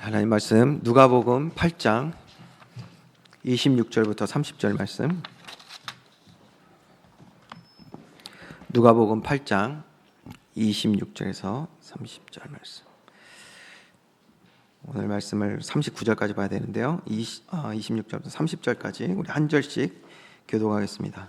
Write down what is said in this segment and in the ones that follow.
하나님 말씀 누가복음 8장 26절부터 30절 말씀. 누가복음 8장 26절에서 30절 말씀. 오늘 말씀을 39절까지 봐야 되는데요. 26절부터 30절까지 우리 한 절씩 교독하겠습니다.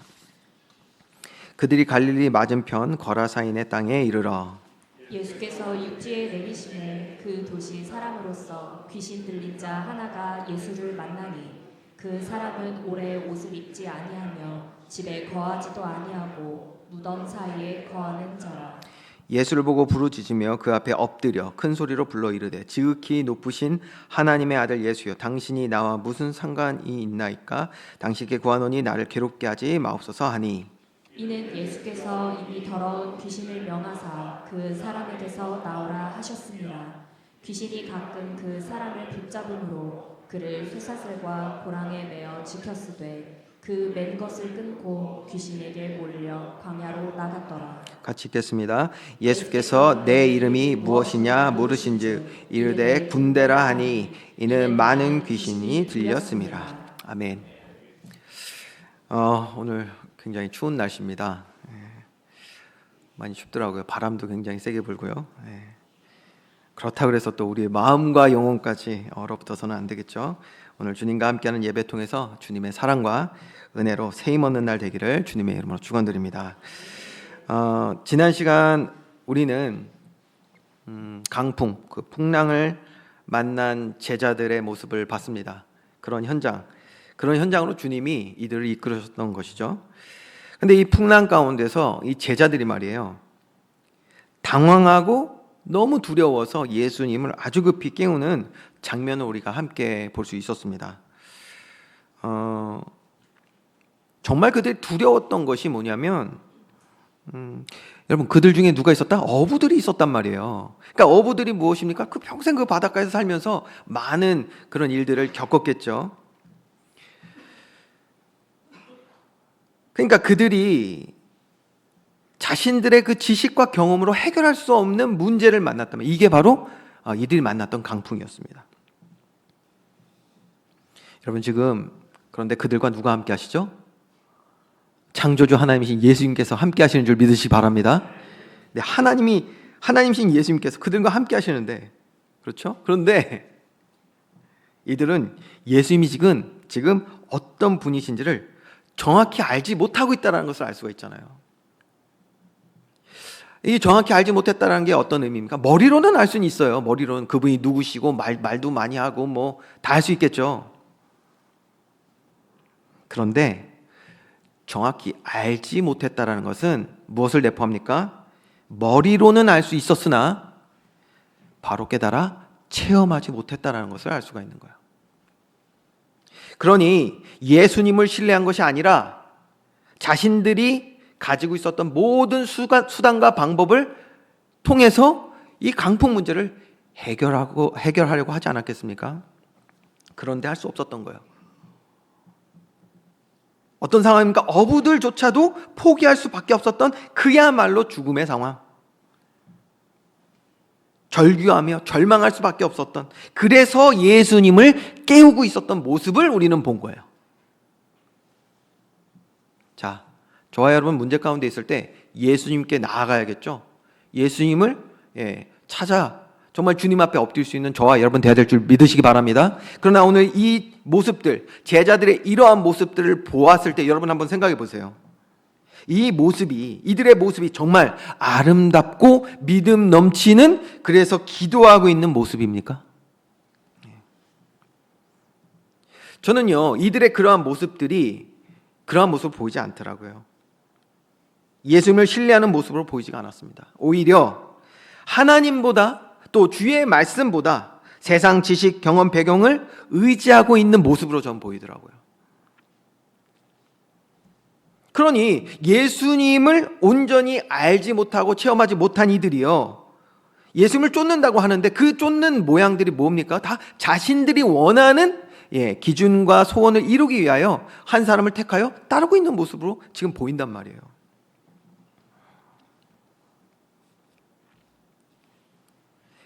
그들이 갈릴리 맞은편 거라사인의 땅에 이르러 예수께서 육지에 내리시매 그 도시 사람으로서 귀신 들린 자 하나가 예수를 만나니 그 사람은 오래 옷을 입지 아니하며 집에 거하지도 아니하고 무덤 사이에 거하는 자라. 예수를 보고 부르짖으며 그 앞에 엎드려 큰 소리로 불러 이르되 지극히 높으신 하나님의 아들 예수여, 당신이 나와 무슨 상관이 있나이까? 당신께 구하노니 나를 괴롭게 하지 마옵소서 하니, 이는 예수께서 이미 더러운 귀신을 명하사 그 사람에게서 나오라 하셨습니다. 귀신이 가끔 그 사람을 붙잡음으로 그를 쇠사슬과 고랑에 매어 지켰으되 그 맨 것을 끊고 귀신에게 몰려 광야로 나갔더라. 같이 읽겠습니다. 예수께서 내 이름이 무엇이냐 물으신즉 이르되 군대라 하니 이는 많은 귀신이 들렸습니다. 아멘. 오늘 굉장히 추운 날씨입니다. 많이 춥더라고요. 바람도 굉장히 세게 불고요. 그렇다고 해서 또 우리의 마음과 영혼까지 얼어붙어서는 안 되겠죠. 오늘 주님과 함께하는 예배 통해서 주님의 사랑과 은혜로 세임 얻는 날 되기를 주님의 이름으로 축원드립니다. 지난 시간 우리는 강풍, 그 풍랑을 만난 제자들의 모습을 봤습니다. 그런 현장으로 주님이 이들을 이끌으셨던 것이죠. 근데 이 풍랑 가운데서 이 제자들이 말이에요, 당황하고 너무 두려워서 예수님을 아주 급히 깨우는 장면을 우리가 함께 볼 수 있었습니다. 정말 그들이 두려웠던 것이 뭐냐면, 여러분, 그들 중에 누가 있었다? 어부들이 있었단 말이에요. 그러니까 어부들이 무엇입니까? 그 평생 그 바닷가에서 살면서 많은 그런 일들을 겪었겠죠. 그러니까 그들이 자신들의 그 지식과 경험으로 해결할 수 없는 문제를 만났다면, 이게 바로 이들이 만났던 강풍이었습니다. 여러분, 지금 그런데 그들과 누가 함께 하시죠? 창조주 하나님이신 예수님께서 함께 하시는 줄 믿으시기 바랍니다. 네, 하나님이신 예수님께서 그들과 함께 하시는데, 그렇죠? 그런데 이들은 예수님이 지금 어떤 분이신지를 정확히 알지 못하고 있다는 것을 알 수가 있잖아요. 이 정확히 알지 못했다는 게 어떤 의미입니까? 머리로는 알 수는 있어요. 머리로는 그분이 누구시고 말도 많이 하고 뭐 다 할 수 있겠죠. 그런데 정확히 알지 못했다는 것은 무엇을 내포합니까? 머리로는 알 수 있었으나 바로 깨달아 체험하지 못했다는 것을 알 수가 있는 거예요. 그러니 예수님을 신뢰한 것이 아니라 자신들이 가지고 있었던 모든 수단과 방법을 통해서 이 강풍 문제를 해결하려고 하지 않았겠습니까? 그런데 할 수 없었던 거예요. 어떤 상황입니까? 어부들조차도 포기할 수밖에 없었던 그야말로 죽음의 상황. 절규하며 절망할 수밖에 없었던, 그래서 예수님을 깨우고 있었던 모습을 우리는 본 거예요. 자, 저와 여러분 문제 가운데 있을 때 예수님께 나아가야겠죠. 예수님을 찾아 정말 주님 앞에 엎드릴 수 있는 저와 여러분 되어야 될 줄 믿으시기 바랍니다. 그러나 오늘 이 모습들, 제자들의 이러한 모습들을 보았을 때 여러분 한번 생각해 보세요. 이들의 모습이 정말 아름답고 믿음 넘치는, 그래서 기도하고 있는 모습입니까? 저는요, 이들의 그러한 모습을 보이지 않더라고요. 예수님을 신뢰하는 모습으로 보이지가 않았습니다. 오히려 하나님보다 또 주의 말씀보다 세상 지식, 경험, 배경을 의지하고 있는 모습으로 전 보이더라고요. 그러니 예수님을 온전히 알지 못하고 체험하지 못한 이들이요, 예수님을 쫓는다고 하는데 그 쫓는 모양들이 뭡니까? 다 자신들이 원하는 기준과 소원을 이루기 위하여 한 사람을 택하여 따르고 있는 모습으로 지금 보인단 말이에요.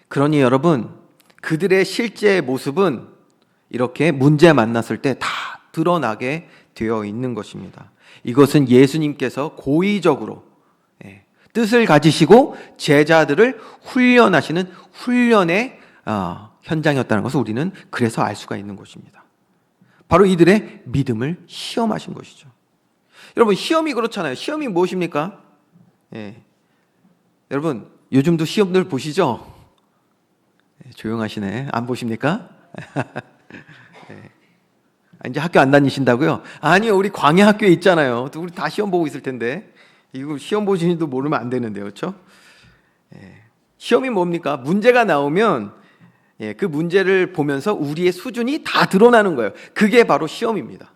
그러니 여러분, 그들의 실제 모습은 이렇게 문제 만났을 때 다 드러나게 되어 있는 것입니다. 이것은 예수님께서 고의적으로 뜻을 가지시고 제자들을 훈련하시는 훈련의 현장이었다는 것을 우리는 그래서 알 수가 있는 것입니다. 바로 이들의 믿음을 시험하신 것이죠. 여러분, 시험이 그렇잖아요. 시험이 무엇입니까? 여러분, 요즘도 시험들 보시죠? 조용하시네. 안 보십니까? 이제 학교 안 다니신다고요? 아니요, 우리 광야학교에 있잖아요. 우리 다 시험 보고 있을 텐데. 이거 시험 보시는 분도 모르면 안 되는데요, 그렇죠? 시험이 뭡니까? 문제가 나오면 그 문제를 보면서 우리의 수준이 다 드러나는 거예요. 그게 바로 시험입니다.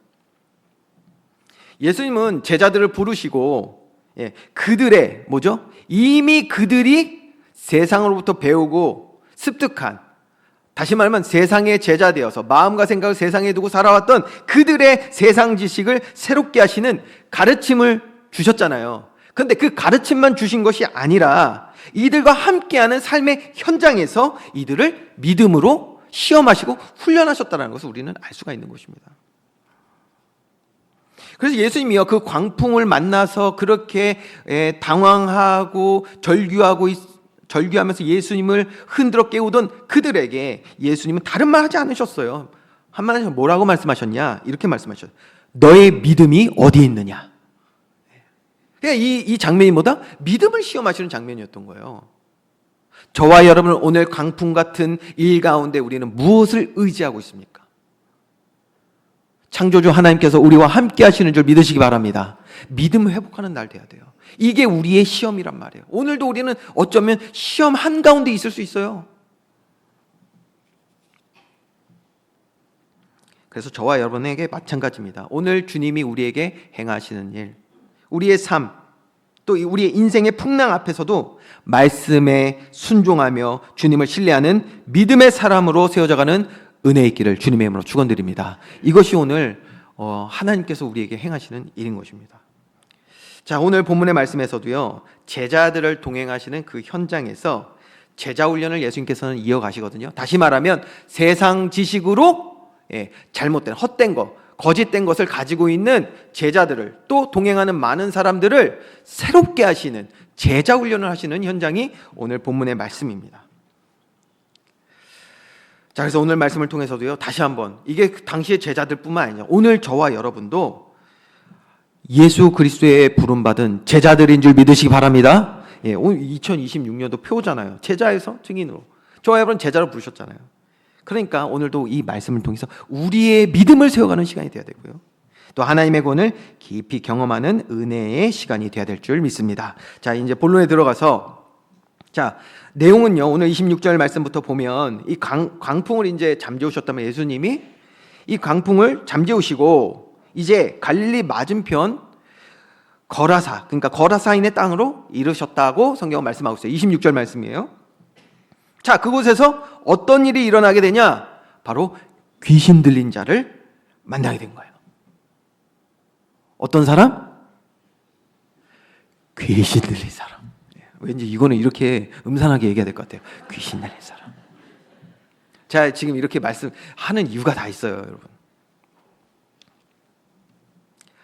예수님은 제자들을 부르시고 그들의 뭐죠? 이미 그들이 세상으로부터 배우고 습득한, 다시 말하면 세상의 제자 되어서 마음과 생각을 세상에 두고 살아왔던 그들의 세상 지식을 새롭게 하시는 가르침을 주셨잖아요. 그런데 그 가르침만 주신 것이 아니라 이들과 함께하는 삶의 현장에서 이들을 믿음으로 시험하시고 훈련하셨다는 것을 우리는 알 수가 있는 것입니다. 그래서 예수님이요, 그 광풍을 만나서 그렇게 당황하고 절규하면서 예수님을 흔들어 깨우던 그들에게 예수님은 다른 말 하지 않으셨어요. 한마디로 뭐라고 말씀하셨냐? 이렇게 말씀하셨어요. 너의 믿음이 어디에 있느냐? 이 장면이 뭐다? 믿음을 시험하시는 장면이었던 거예요. 저와 여러분, 오늘 광풍 같은 일 가운데 우리는 무엇을 의지하고 있습니까? 창조주 하나님께서 우리와 함께 하시는 줄 믿으시기 바랍니다. 믿음을 회복하는 날 돼야 돼요. 이게 우리의 시험이란 말이에요. 오늘도 우리는 어쩌면 시험 한가운데 있을 수 있어요. 그래서 저와 여러분에게 마찬가지입니다. 오늘 주님이 우리에게 행하시는 일, 우리의 삶, 또 우리의 인생의 풍랑 앞에서도 말씀에 순종하며 주님을 신뢰하는 믿음의 사람으로 세워져가는 은혜 있기를 주님의 이름으로 축원드립니다. 이것이 오늘 하나님께서 우리에게 행하시는 일인 것입니다. 자, 오늘 본문의 말씀에서도요, 제자들을 동행하시는 그 현장에서 제자 훈련을 예수님께서는 이어가시거든요. 다시 말하면 세상 지식으로 잘못된 헛된 것, 거짓된 것을 가지고 있는 제자들을, 또 동행하는 많은 사람들을 새롭게 하시는 제자 훈련을 하시는 현장이 오늘 본문의 말씀입니다. 자, 그래서 오늘 말씀을 통해서도요, 다시 한번 이게 당시의 제자들뿐만 아니라 오늘 저와 여러분도 예수 그리스도의 부름받은 제자들인 줄 믿으시기 바랍니다. 오늘 2026년도 표잖아요. 제자에서 증인으로. 저와 여러분 제자로 부르셨잖아요. 그러니까 오늘도 이 말씀을 통해서 우리의 믿음을 세워가는 시간이 되어야 되고요, 또 하나님의 권을 깊이 경험하는 은혜의 시간이 되어야 될 줄 믿습니다. 자, 이제 본론에 들어가서, 자, 내용은요, 오늘 26절 말씀부터 보면 이 광풍을 이제 잠재우셨다면 예수님이 이 광풍을 잠재우시고 이제 갈릴리 맞은편 거라사, 그러니까 거라사인의 땅으로 이르셨다고 성경은 말씀하고 있어요. 26절 말씀이에요. 자, 그곳에서 어떤 일이 일어나게 되냐? 바로 귀신 들린 자를 만나게 된 거예요. 어떤 사람? 귀신 들린 사람. 왠지 이거는 이렇게 음산하게 얘기해야 될 것 같아요. 귀신 들린 사람. 자, 지금 이렇게 말씀하는 이유가 다 있어요, 여러분.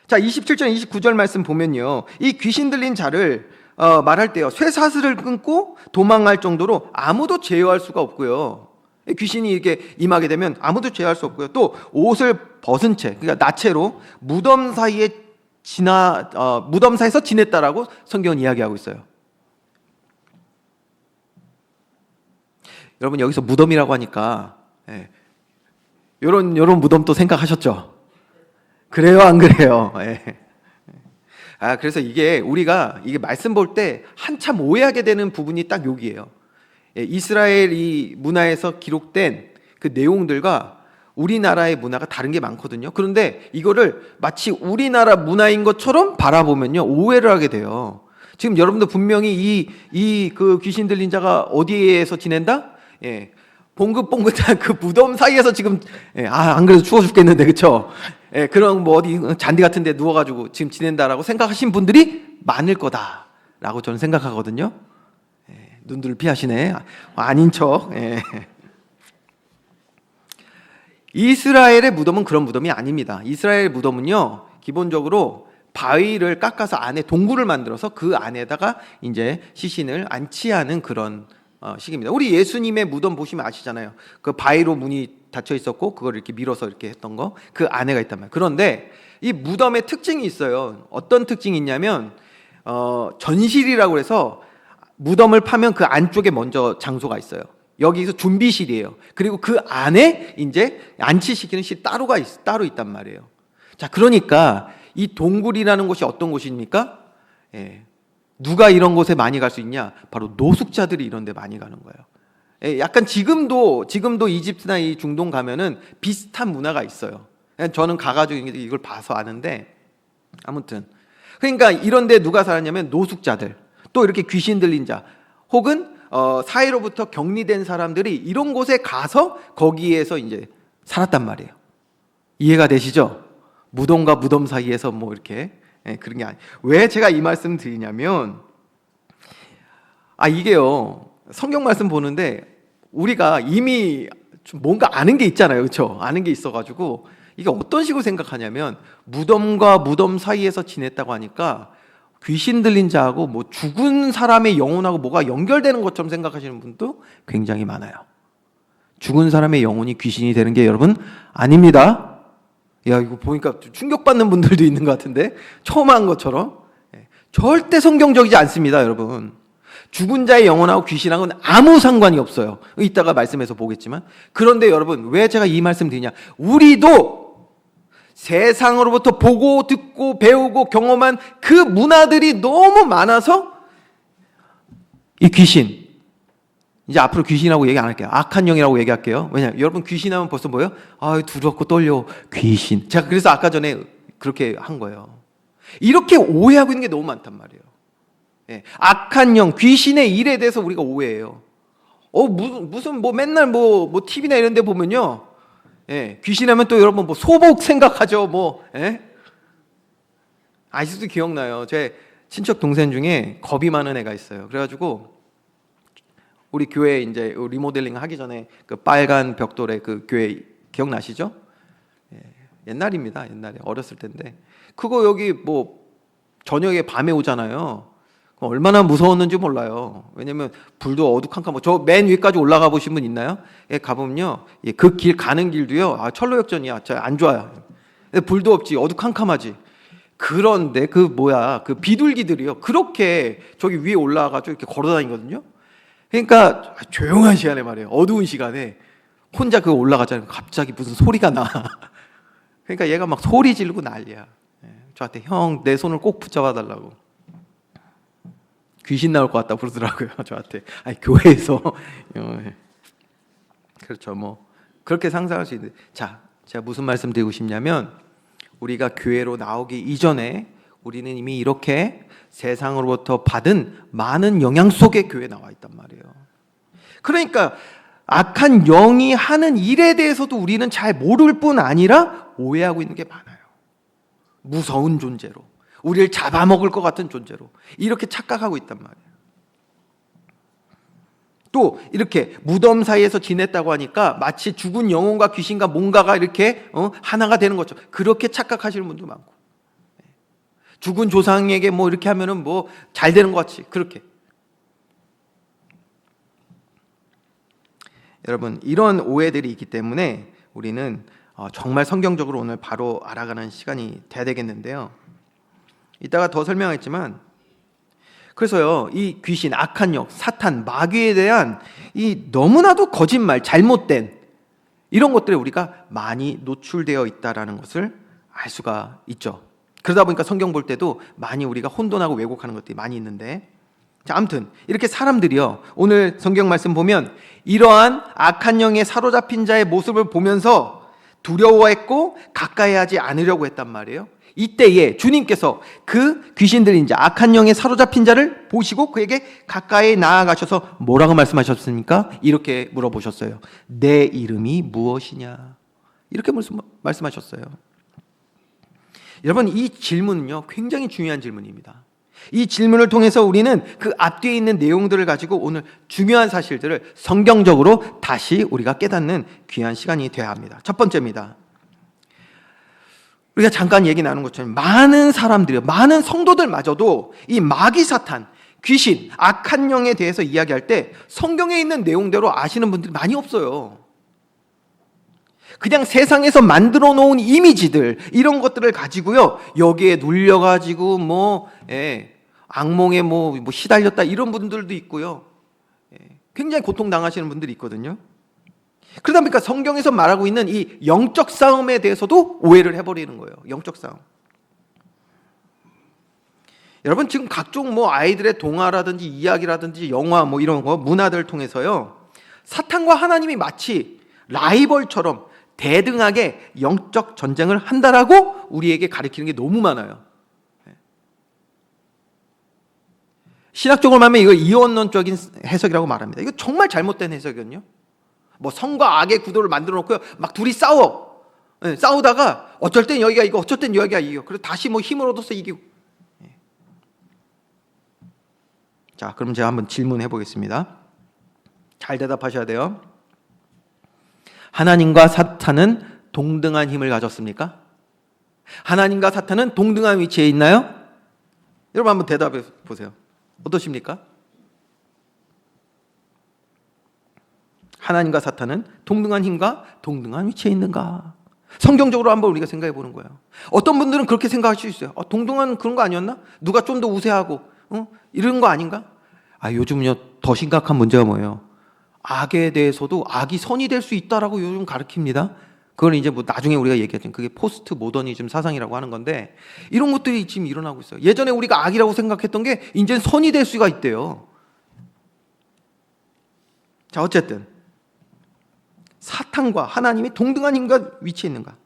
자, 27절, 29절 말씀 보면요, 이 귀신 들린 자를 말할 때요, 쇠사슬을 끊고 도망할 정도로 아무도 제어할 수가 없고요, 귀신이 이렇게 임하게 되면 아무도 제어할 수 없고요, 또 옷을 벗은 채, 그러니까 나체로 무덤 사이에서 지냈다라고 성경은 이야기하고 있어요. 여러분, 여기서 무덤이라고 하니까 요런 무덤도 생각하셨죠? 그래요, 안 그래요? 그래서 우리가 이게 말씀 볼 때 한참 오해하게 되는 부분이 딱 여기예요. 이스라엘 이 문화에서 기록된 그 내용들과 우리나라의 문화가 다른 게 많거든요. 그런데 이거를 마치 우리나라 문화인 것처럼 바라보면요, 오해를 하게 돼요. 지금 여러분들 분명히 그 귀신 들린 자가 어디에서 지낸다? 봉긋봉긋한 그 무덤 사이에서 지금, 안 그래도 추워 죽겠는데, 그쵸? 그런 뭐 어디 잔디 같은 데 누워가지고 지금 지낸다라고 생각하신 분들이 많을 거다라고 저는 생각하거든요. 눈들을 피하시네. 아닌 척. 이스라엘의 무덤은 그런 무덤이 아닙니다. 이스라엘 무덤은요, 기본적으로 바위를 깎아서 안에 동굴을 만들어서 그 안에다가 이제 시신을 안치하는 그런 식입니다. 우리 예수님의 무덤 보시면 아시잖아요. 그 바위로 문이 닫혀 있었고 그걸 이렇게 밀어서 이렇게 했던 거, 그 안에가 있단 말이에요. 그런데 이 무덤의 특징이 있어요. 어떤 특징이 있냐면 전실이라고 해서 무덤을 파면 그 안쪽에 먼저 장소가 있어요. 여기서 준비실이에요. 그리고 그 안에 이제 안치시키는 실 따로 있단 말이에요. 자, 그러니까 이 동굴이라는 곳이 어떤 곳입니까? 예. 누가 이런 곳에 많이 갈 수 있냐? 바로 노숙자들이 이런 데 많이 가는 거예요. 예, 약간 지금도 이집트나 이 중동 가면은 비슷한 문화가 있어요. 저는 가가지고 이걸 봐서 아는데, 아무튼 그러니까 이런 데 누가 살았냐면 노숙자들, 또 이렇게 귀신 들린 자, 혹은 사회로부터 격리된 사람들이 이런 곳에 가서 거기에서 이제 살았단 말이에요. 이해가 되시죠? 무덤과 무덤 사이에서 뭐 이렇게 그런 게 아니에요. 왜 제가 이 말씀 드리냐면, 이게요, 성경 말씀 보는데 우리가 이미 좀 뭔가 아는 게 있잖아요, 그렇죠? 아는 게 있어가지고 이게 어떤 식으로 생각하냐면, 무덤과 무덤 사이에서 지냈다고 하니까 귀신 들린 자하고 뭐 죽은 사람의 영혼하고 뭐가 연결되는 것처럼 생각하시는 분도 굉장히 많아요. 죽은 사람의 영혼이 귀신이 되는 게 여러분 아닙니다. 야, 이거 보니까 충격받는 분들도 있는 것 같은데, 처음 한 것처럼. 절대 성경적이지 않습니다, 여러분. 죽은 자의 영혼하고 귀신하고는 아무 상관이 없어요. 이따가 말씀해서 보겠지만. 그런데 여러분, 왜 제가 이 말씀 드리냐? 우리도 세상으로부터 보고 듣고 배우고 경험한 그 문화들이 너무 많아서 이 귀신, 이제 앞으로 귀신이라고 얘기 안 할게요. 악한 영이라고 얘기할게요. 왜냐하면 여러분 귀신하면 벌써 뭐예요? 두렵고 떨려. 귀신. 제가 그래서 아까 전에 그렇게 한 거예요. 이렇게 오해하고 있는 게 너무 많단 말이에요. 예. 악한 영, 귀신의 일에 대해서 우리가 오해해요. 무슨 뭐 맨날 뭐 TV나 이런 데 보면요, 예, 귀신하면 또 여러분 뭐 소복 생각하죠. 예? 아직도 기억나요. 제 친척 동생 중에 겁이 많은 애가 있어요. 그래가지고 우리 교회 이제 리모델링 하기 전에 그 빨간 벽돌의 그 교회 기억나시죠? 예, 옛날입니다. 옛날에 어렸을 때인데, 그거 여기 뭐 저녁에 밤에 오잖아요. 얼마나 무서웠는지 몰라요. 왜냐면 불도 어두컴컴하고, 저 맨 위까지 올라가 보신 분 있나요? 예, 가보면요, 예, 그 길 가는 길도요, 철로역전이야. 안 좋아요. 불도 없지, 어두컴컴하지. 그런데 그 비둘기들이요, 그렇게 저기 위에 올라가가지고 이렇게 걸어다니거든요. 그러니까 조용한 시간에 말이에요, 어두운 시간에 혼자 그 올라가잖아요. 갑자기 무슨 소리가 나. 그러니까 얘가 막 소리 지르고 난리야. 저한테 형, 내 손을 꼭 붙잡아 달라고. 귀신 나올 것 같다 그러더라고요, 저한테. 교회에서. 그렇죠, 뭐 그렇게 상상할 수 있는데, 자, 제가 무슨 말씀 드리고 싶냐면, 우리가 교회로 나오기 이전에 우리는 이미 이렇게 세상으로부터 받은 많은 영향 속에 교회에 나와 있단 말이에요. 그러니까 악한 영이 하는 일에 대해서도 우리는 잘 모를 뿐 아니라 오해하고 있는 게 많아요. 무서운 존재로, 우리를 잡아먹을 것 같은 존재로 이렇게 착각하고 있단 말이에요. 또 이렇게 무덤 사이에서 지냈다고 하니까 마치 죽은 영혼과 귀신과 뭔가가 이렇게 하나가 되는 것처럼 그렇게 착각하시는 분도 많고, 죽은 조상에게 뭐 이렇게 하면은 뭐 잘 되는 것 같이 그렇게. 여러분, 이런 오해들이 있기 때문에 우리는 정말 성경적으로 오늘 바로 알아가는 시간이 돼야 되겠는데요. 이따가 더 설명했지만, 그래서요, 이 귀신, 악한 영, 사탄, 마귀에 대한 이 너무나도 거짓말, 잘못된 이런 것들에 우리가 많이 노출되어 있다라는 것을 알 수가 있죠. 그러다 보니까 성경 볼 때도 많이 우리가 혼돈하고 왜곡하는 것들이 많이 있는데, 자, 아무튼 이렇게 사람들이요, 오늘 성경 말씀 보면 이러한 악한 영에 사로잡힌 자의 모습을 보면서 두려워했고 가까이 하지 않으려고 했단 말이에요. 이때에 주님께서 그 귀신 들린 자, 악한 영에 사로잡힌 자를 보시고 그에게 가까이 나아가셔서 뭐라고 말씀하셨습니까? 이렇게 물어보셨어요. 내 이름이 무엇이냐? 이렇게 말씀하셨어요. 여러분, 이 질문은요, 굉장히 중요한 질문입니다. 이 질문을 통해서 우리는 그 앞뒤에 있는 내용들을 가지고 오늘 중요한 사실들을 성경적으로 다시 우리가 깨닫는 귀한 시간이 되어야 합니다. 첫 번째입니다. 우리가 잠깐 얘기 나눈 것처럼 많은 사람들이, 많은 성도들마저도 이 마귀 사탄, 귀신, 악한 영에 대해서 이야기할 때 성경에 있는 내용대로 아시는 분들이 많이 없어요. 그냥 세상에서 만들어 놓은 이미지들, 이런 것들을 가지고요, 여기에 눌려가지고 악몽에 시달렸다, 이런 분들도 있고요, 굉장히 고통당하시는 분들이 있거든요. 그러다 보니까 성경에서 말하고 있는 이 영적 싸움에 대해서도 오해를 해버리는 거예요. 영적 싸움. 여러분, 지금 각종 아이들의 동화라든지 이야기라든지 영화 이런 거, 문화들을 통해서요, 사탄과 하나님이 마치 라이벌처럼 대등하게 영적 전쟁을 한다라고 우리에게 가르치는 게 너무 많아요. 신학적으로 말하면 이거 이원론적인 해석이라고 말합니다. 이거 정말 잘못된 해석이거든요. 성과 악의 구도를 만들어 놓고요, 막 둘이 싸워. 싸우다가 어쩔 땐 여기가 이거, 어쩔 땐 여기가 이겨. 그래서 다시 힘을 얻어서 이기고. 자, 그럼 제가 한번 질문해 보겠습니다. 잘 대답하셔야 돼요. 하나님과 사탄은 동등한 힘을 가졌습니까? 하나님과 사탄은 동등한 위치에 있나요? 여러분 한번 대답해 보세요. 어떠십니까? 하나님과 사탄은 동등한 힘과 동등한 위치에 있는가? 성경적으로 한번 우리가 생각해 보는 거예요. 어떤 분들은 그렇게 생각할 수 있어요. 동등한 그런 거 아니었나? 누가 좀 더 우세하고 이런 거 아닌가? 요즘은요, 더 심각한 문제가 뭐예요? 악에 대해서도 악이 선이 될 수 있다라고 요즘 가르칩니다. 그건 이제 나중에 우리가 얘기하죠. 그게 포스트 모더니즘 사상이라고 하는 건데, 이런 것들이 지금 일어나고 있어요. 예전에 우리가 악이라고 생각했던 게 이제 선이 될 수가 있대요. 자, 어쨌든 사탄과 하나님이 동등한 힘과 위치에 있는가?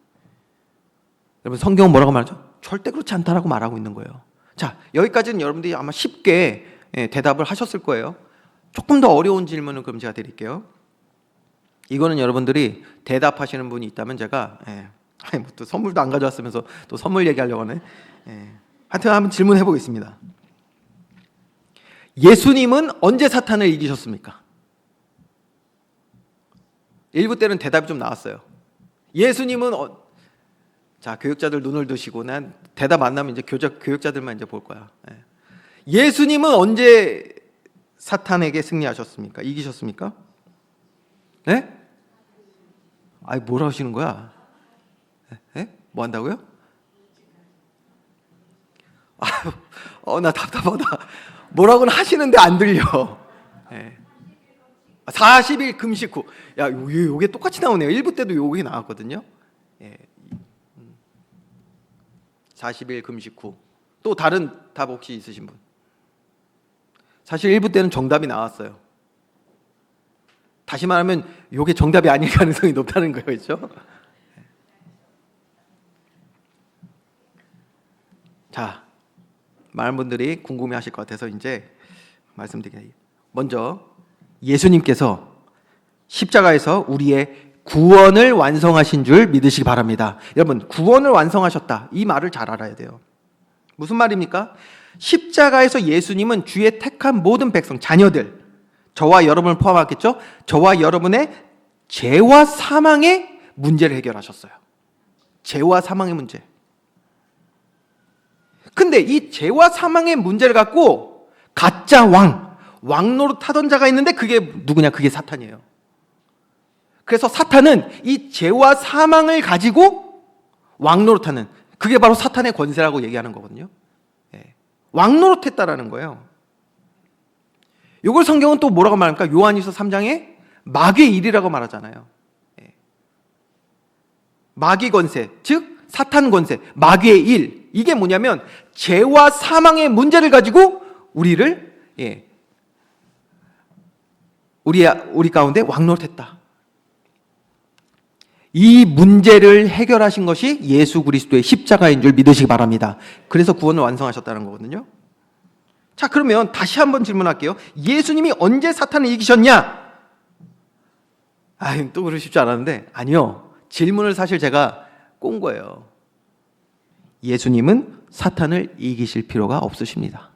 여러분, 성경은 뭐라고 말하죠? 절대 그렇지 않다라고 말하고 있는 거예요. 자, 여기까지는 여러분들이 아마 쉽게 대답을 하셨을 거예요. 조금 더 어려운 질문을 그럼 제가 드릴게요. 이거는 여러분들이 대답하시는 분이 있다면 제가 또 선물도 안 가져왔으면서 또 선물 얘기하려고 하네. 하여튼 한번 질문해 보겠습니다. 예수님은 언제 사탄을 이기셨습니까? 1부 때는 대답이 좀 나왔어요. 예수님은 자, 교육자들 눈을 드시고, 난 대답 안 나면 이제 교육자들만 이제 볼 거야. 예수님은 언제 사탄에게 승리하셨습니까? 이기셨습니까? 네? 뭐라 하시는 거야? 뭐 한다고요? 나 답답하다. 뭐라고는 하시는데 안 들려. 40일 금식 후. 야, 요게 똑같이 나오네요. 1부 때도 요게 나왔거든요. 40일 금식 후. 또 다른 답 혹시 있으신 분? 사실 1부 때는 정답이 나왔어요. 다시 말하면 요게 정답이 아닐 가능성이 높다는 거죠. 자, 많은 분들이 궁금해하실 것 같아서 이제 말씀드릴게요. 먼저 예수님께서 십자가에서 우리의 구원을 완성하신 줄 믿으시기 바랍니다. 여러분, 구원을 완성하셨다, 이 말을 잘 알아야 돼요. 무슨 말입니까? 십자가에서 예수님은 주의 택한 모든 백성, 자녀들, 저와 여러분을 포함하겠죠? 저와 여러분의 죄와 사망의 문제를 해결하셨어요. 죄와 사망의 문제. 근데 이 죄와 사망의 문제를 갖고 가짜 왕노릇 하던 자가 있는데 그게 누구냐? 그게 사탄이에요. 그래서 사탄은 이 죄와 사망을 가지고 왕노릇하는, 그게 바로 사탄의 권세라고 얘기하는 거거든요. 왕노릇했다라는 거예요. 이걸 성경은 또 뭐라고 말합니까? 요한일서 3장에 마귀의 일이라고 말하잖아요. 마귀 권세, 즉 사탄 권세, 마귀의 일. 이게 뭐냐면 죄와 사망의 문제를 가지고 우리를 우리 가운데 왕노릇했다. 이 문제를 해결하신 것이 예수 그리스도의 십자가인 줄 믿으시기 바랍니다. 그래서 구원을 완성하셨다는 거거든요. 자, 그러면 다시 한번 질문할게요. 예수님이 언제 사탄을 이기셨냐? 또 그러실 줄 알았는데 아니요. 질문을 사실 제가 꼰 거예요. 예수님은 사탄을 이기실 필요가 없으십니다.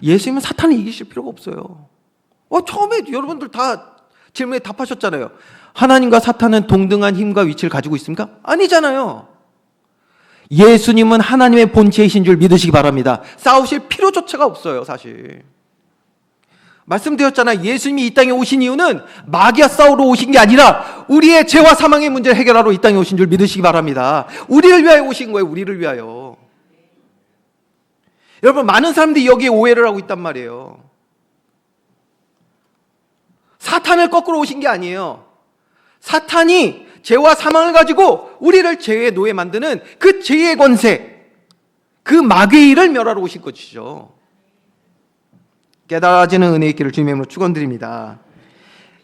예수님은 사탄을 이기실 필요가 없어요. 처음에 여러분들 다 질문에 답하셨잖아요. 하나님과 사탄은 동등한 힘과 위치를 가지고 있습니까? 아니잖아요. 예수님은 하나님의 본체이신 줄 믿으시기 바랍니다. 싸우실 필요조차가 없어요, 사실. 말씀드렸잖아요. 예수님이 이 땅에 오신 이유는 마귀와 싸우러 오신 게 아니라 우리의 죄와 사망의 문제를 해결하러 이 땅에 오신 줄 믿으시기 바랍니다. 우리를 위하여 오신 거예요. 우리를 위하여. 여러분, 많은 사람들이 여기에 오해를 하고 있단 말이에요. 사탄을 거꾸로 오신 게 아니에요. 사탄이 죄와 사망을 가지고 우리를 죄의 노예 만드는 그 죄의 권세, 그 마귀의 일을 멸하러 오신 것이죠. 깨달아지는 은혜의 길을 주님의 이름으로 축원드립니다.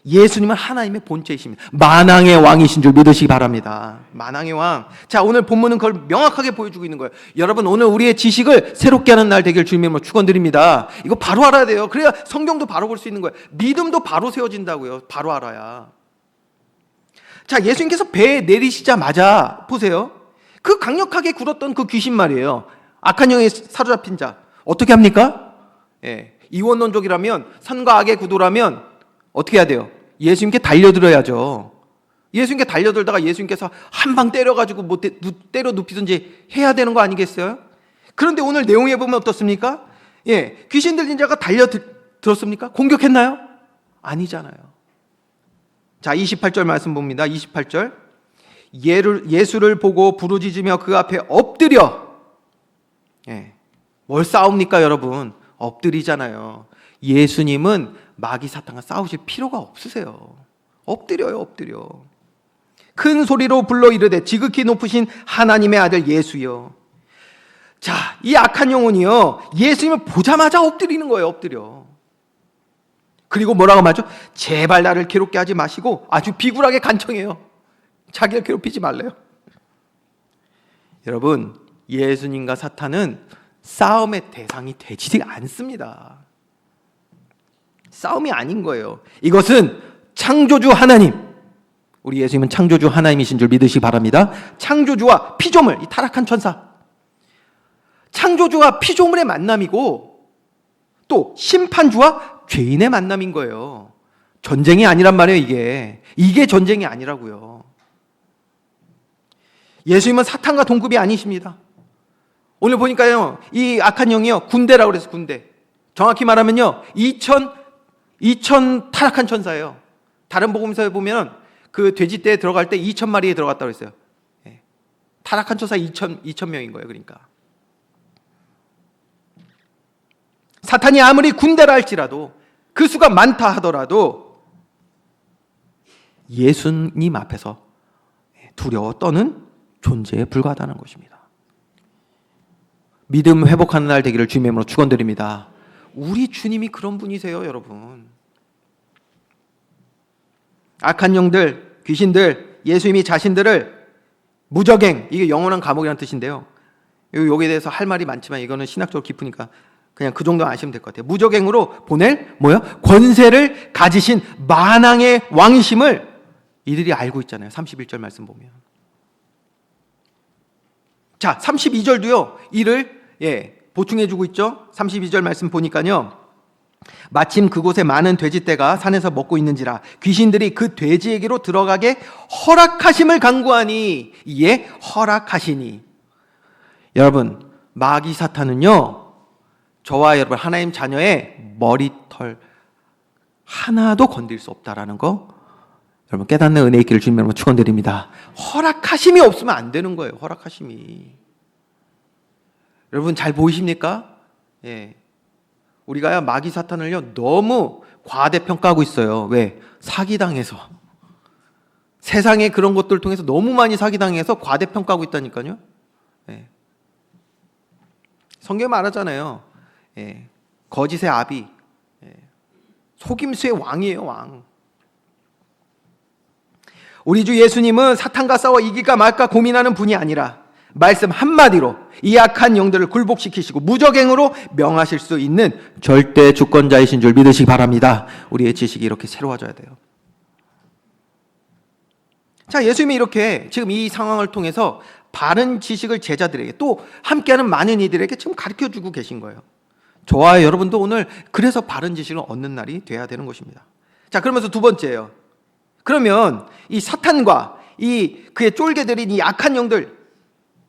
예수님은 하나님의 본체이십니다. 만왕의 왕이신 줄 믿으시기 바랍니다. 만왕의 왕. 자, 오늘 본문은 그걸 명확하게 보여주고 있는 거예요. 여러분, 오늘 우리의 지식을 새롭게 하는 날 되길 주님의 이름으로 축원드립니다. 이거 바로 알아야 돼요. 그래야 성경도 바로 볼 수 있는 거예요. 믿음도 바로 세워진다고요. 바로 알아야. 자, 예수님께서 배에 내리시자마자 보세요. 그 강력하게 굴었던 그 귀신 말이에요. 악한 영에 사로잡힌 자. 어떻게 합니까? 이원론족이라면, 선과 악의 구도라면 어떻게 해야 돼요? 예수님께 달려들어야죠. 예수님께 달려들다가 예수님께서 한 방 때려가지고 때려 눕히든지 해야 되는 거 아니겠어요? 그런데 오늘 내용에 보면 어떻습니까? 귀신 들린 자가 달려들었습니까? 공격했나요? 아니잖아요. 자, 28절 말씀 봅니다. 28절. 예수를 보고 부르짖으며 그 앞에 엎드려. 뭘 싸웁니까, 여러분? 엎드리잖아요. 예수님은 마귀 사탄과 싸우실 필요가 없으세요. 엎드려요, 엎드려. 큰 소리로 불러 이르되 지극히 높으신 하나님의 아들 예수여. 자, 이 악한 영혼이요, 예수님을 보자마자 엎드리는 거예요. 엎드려. 그리고 뭐라고 말하죠? 제발 나를 괴롭게 하지 마시고, 아주 비굴하게 간청해요. 자기를 괴롭히지 말래요. 여러분, 예수님과 사탄은 싸움의 대상이 되지 않습니다. 싸움이 아닌 거예요. 이것은 창조주 하나님, 우리 예수님은 창조주 하나님이신 줄 믿으시기 바랍니다. 창조주와 피조물, 이 타락한 천사, 창조주와 피조물의 만남이고 또 심판주와 죄인의 만남인 거예요. 전쟁이 아니란 말이에요. 이게 전쟁이 아니라고요. 예수님은 사탄과 동급이 아니십니다. 오늘 보니까요, 이 악한 영이요, 군대라고 그래서 군대. 정확히 말하면요, 2천 타락한 천사예요. 다른 복음서에 보면 그 돼지떼에 들어갈 때 2,000마리에 들어갔다고 했어요. 타락한 천사 2천 명인 거예요. 그러니까 사탄이 아무리 군대라 할지라도, 그 수가 많다 하더라도 예수님 앞에서 두려워 떠는 존재에 불과하다는 것입니다. 믿음 회복하는 날 되기를 주님의 이름으로 축원드립니다. 우리 주님이 그런 분이세요, 여러분. 악한 영들, 귀신들, 예수님이 자신들을 무적행, 이게 영원한 감옥이라는 뜻인데요. 여기에 대해서 할 말이 많지만 이거는 신학적으로 깊으니까 그냥 그 정도 아시면 될 것 같아요. 무적행으로 보낼 권세를 가지신 만왕의 왕이심을 이들이 알고 있잖아요. 31절 말씀 보면. 자, 32절도요. 이를 보충해주고 있죠. 32절 말씀 보니까요. 마침 그곳에 많은 돼지떼가 산에서 먹고 있는지라 귀신들이 그 돼지에게로 들어가게 허락하심을 간구하니 이에 허락하시니. 여러분, 마귀 사탄은요, 저와 여러분 하나님 자녀의 머리털 하나도 건들 수 없다라는 거, 여러분 깨닫는 은혜의 길을 주님 여러분 축원드립니다. 허락하심이 없으면 안 되는 거예요. 허락하심이. 여러분 잘 보이십니까? 우리가 마귀 사탄을요, 너무 과대평가하고 있어요. 왜? 사기당해서. 세상의 그런 것들을 통해서 너무 많이 사기당해서 과대평가하고 있다니까요. 성경에 말하잖아요. 거짓의 아비, 속임수의 왕이에요, 왕. 우리 주 예수님은 사탄과 싸워 이길까 말까 고민하는 분이 아니라 말씀 한마디로 이 악한 영들을 굴복시키시고 무적행으로 명하실 수 있는 절대 주권자이신 줄 믿으시기 바랍니다. 우리의 지식이 이렇게 새로워져야 돼요. 자, 예수님이 이렇게 지금 이 상황을 통해서 바른 지식을 제자들에게, 또 함께하는 많은 이들에게 지금 가르쳐주고 계신 거예요. 저와 여러분도 오늘 그래서 바른 지식을 얻는 날이 돼야 되는 것입니다. 자, 그러면서 두 번째예요. 그러면 이 사탄과 그의 쫄개들인 이 악한 영들,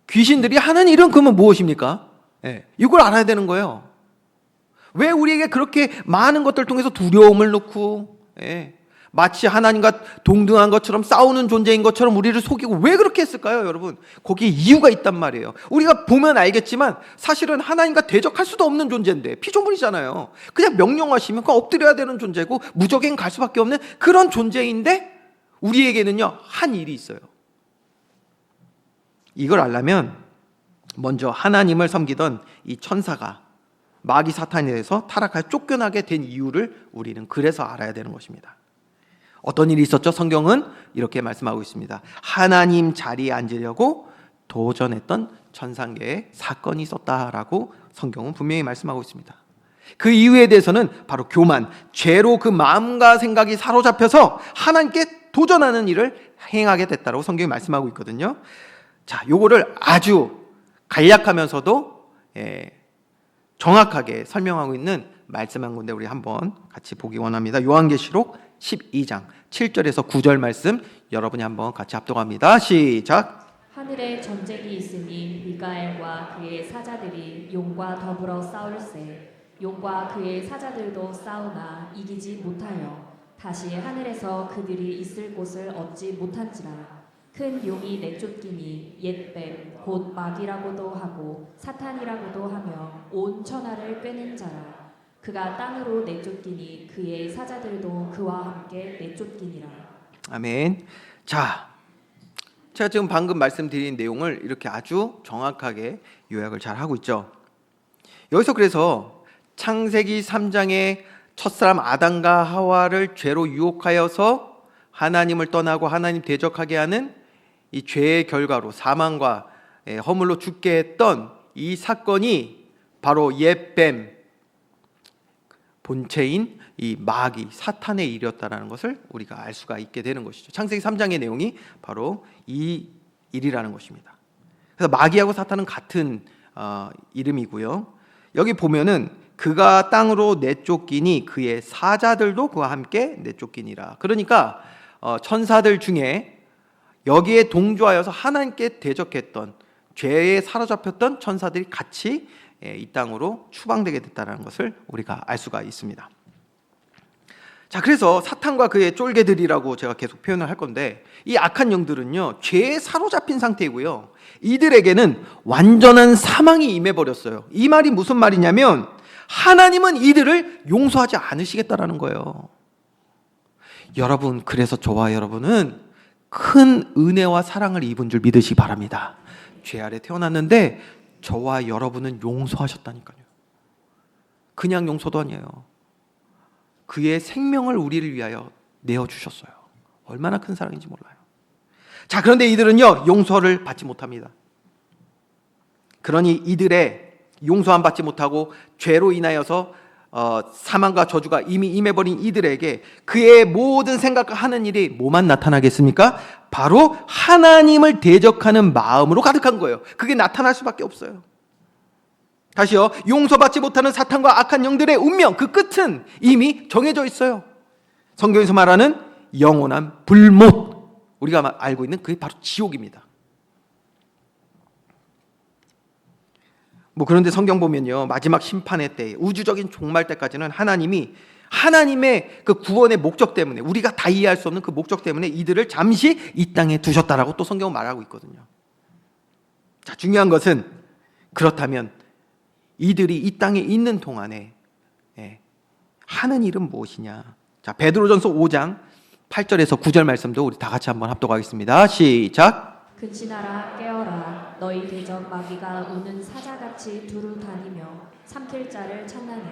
귀신들이 하는 일은 그러면 무엇입니까? 이걸 알아야 되는 거예요. 왜 우리에게 그렇게 많은 것들 통해서 두려움을 넣고, 마치 하나님과 동등한 것처럼 싸우는 존재인 것처럼 우리를 속이고 왜 그렇게 했을까요, 여러분? 거기에 이유가 있단 말이에요. 우리가 보면 알겠지만 사실은 하나님과 대적할 수도 없는 존재인데, 피조물이잖아요. 그냥 명령하시면 그냥 엎드려야 되는 존재고 무적행 갈 수밖에 없는 그런 존재인데, 우리에게는요 한 일이 있어요. 이걸 알려면 먼저 하나님을 섬기던 이 천사가 마귀 사탄에 대해서 타락하여 쫓겨나게 된 이유를 우리는 그래서 알아야 되는 것입니다. 어떤 일이 있었죠? 성경은 이렇게 말씀하고 있습니다. 하나님 자리에 앉으려고 도전했던 천상계의 사건이 있었다라고 성경은 분명히 말씀하고 있습니다. 그 이유에 대해서는 바로 교만, 죄로 그 마음과 생각이 사로잡혀서 하나님께 도전하는 일을 행하게 됐다고 성경이 말씀하고 있거든요. 자, 요거를 아주 간략하면서도 정확하게 설명하고 있는 말씀 한 군데 우리 한번 같이 보기 원합니다. 요한계시록 12장 7절에서 9절 말씀 여러분이 한번 같이 합독합니다. 시작. 하늘에 전쟁이 있으니 미가엘과 그의 사자들이 용과 더불어 싸울세. 용과 그의 사자들도 싸우나 이기지 못하여 다시 하늘에서 그들이 있을 곳을 얻지 못한지라. 큰 용이 내쫓기니 옛뱀 곧 마귀라고도 하고 사탄이라고도 하며 온 천하를 꿰는 자라. 그가 땅으로 내쫓기니 그의 사자들도 그와 함께 내쫓기니라. 아멘. 자, 제가 지금 방금 말씀드린 내용을 이렇게 아주 정확하게 요약을 잘 하고 있죠. 여기서 그래서 창세기 3장에 첫사람 아담과 하와를 죄로 유혹하여서 하나님을 떠나고 하나님 대적하게 하는 이 죄의 결과로 사망과 허물로 죽게 했던 이 사건이 바로 옛뱀 본체인 이 마귀 사탄의 일이었다라는 것을 우리가 알 수가 있게 되는 것이죠. 창세기 3장의 내용이 바로 이 일이라는 것입니다. 그래서 마귀하고 사탄은 같은 이름이고요. 여기 보면은 그가 땅으로 내쫓기니 그의 사자들도 그와 함께 내쫓기니라. 그러니까 천사들 중에 여기에 동조하여서 하나님께 대적했던 죄에 사로잡혔던 천사들이 같이 이 땅으로 추방되게 됐다는 것을 우리가 알 수가 있습니다. 자, 그래서 사탄과 그의 쫄개들이라고 제가 계속 표현을 할 건데, 이 악한 영들은요 죄에 사로잡힌 상태이고요, 이들에게는 완전한 사망이 임해버렸어요. 이 말이 무슨 말이냐면 하나님은 이들을 용서하지 않으시겠다라는 거예요. 여러분, 그래서 저와 여러분은 큰 은혜와 사랑을 입은 줄 믿으시기 바랍니다. 죄 아래 태어났는데 저와 여러분은 용서하셨다니까요. 그냥 용서도 아니에요. 그의 생명을 우리를 위하여 내어주셨어요. 얼마나 큰 사랑인지 몰라요. 자, 그런데 이들은요 용서를 받지 못합니다. 그러니 이들의 용서함 받지 못하고 죄로 인하여서 사망과 저주가 이미 임해버린 이들에게 그의 모든 생각과 하는 일이 뭐만 나타나겠습니까? 바로 하나님을 대적하는 마음으로 가득한 거예요. 그게 나타날 수밖에 없어요. 다시요, 용서받지 못하는 사탄과 악한 영들의 운명, 그 끝은 이미 정해져 있어요. 성경에서 말하는 영원한 불못, 우리가 알고 있는 그게 바로 지옥입니다. 그런데 성경 보면요, 마지막 심판의 때, 우주적인 종말 때까지는 하나님의 그 구원의 목적 때문에, 우리가 다 이해할 수 없는 그 목적 때문에 이들을 잠시 이 땅에 두셨다라고 또 성경은 말하고 있거든요. 자, 중요한 것은 그렇다면 이들이 이 땅에 있는 동안에 하는 일은 무엇이냐? 자, 베드로전서 5장 8절에서 9절 말씀도 우리 다 같이 한번 합독하겠습니다. 시작. 근신하라, 깨어라. 너희 대적 마귀가 우는 사자같이 두루 다니며 삼킬 자를 찾나니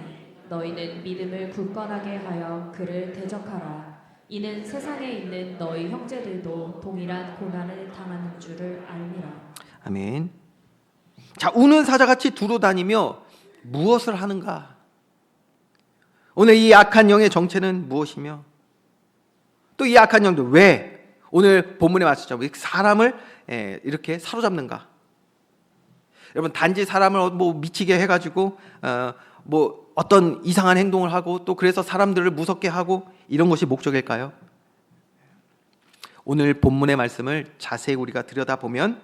너희는 믿음을 굳건하게 하여 그를 대적하라. 이는 세상에 있는 너희 형제들도 동일한 고난을 당하는 줄을 알미라. 아멘. 자, 우는 사자같이 두루 다니며 무엇을 하는가? 오늘 이 악한 영의 정체는 무엇이며 또 이 악한 영들 왜 오늘 본문에 말씀처럼 사람을 이렇게 사로잡는가? 여러분, 단지 사람을 미치게 해가지고 뭐 어떤 이상한 행동을 하고 또 그래서 사람들을 무섭게 하고 이런 것이 목적일까요? 오늘 본문의 말씀을 자세히 우리가 들여다보면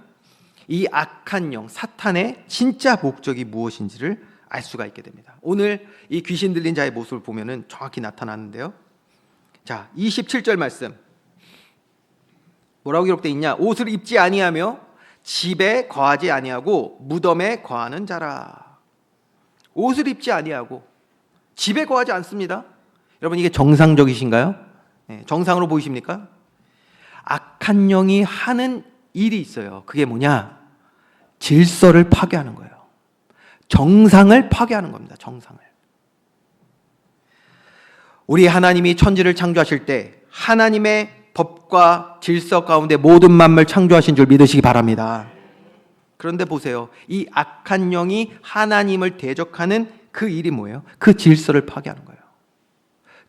이 악한 영, 사탄의 진짜 목적이 무엇인지를 알 수가 있게 됩니다. 오늘 이 귀신 들린 자의 모습을 보면은 정확히 나타나는데요. 자, 27절 말씀. 뭐라고 기록되어 있냐? 옷을 입지 아니하며 집에 거하지 아니하고 무덤에 거하는 자라. 옷을 입지 아니하고 집에 거하지 않습니다. 여러분, 이게 정상적이신가요? 네, 정상으로 보이십니까? 악한 영이 하는 일이 있어요. 그게 뭐냐? 질서를 파괴하는 거예요. 정상을 파괴하는 겁니다. 정상을. 우리 하나님이 천지를 창조하실 때 하나님의 법과 질서 가운데 모든 만물 창조하신 줄 믿으시기 바랍니다. 그런데 보세요. 이 악한 영이 하나님을 대적하는 그 일이 뭐예요? 그 질서를 파괴하는 거예요.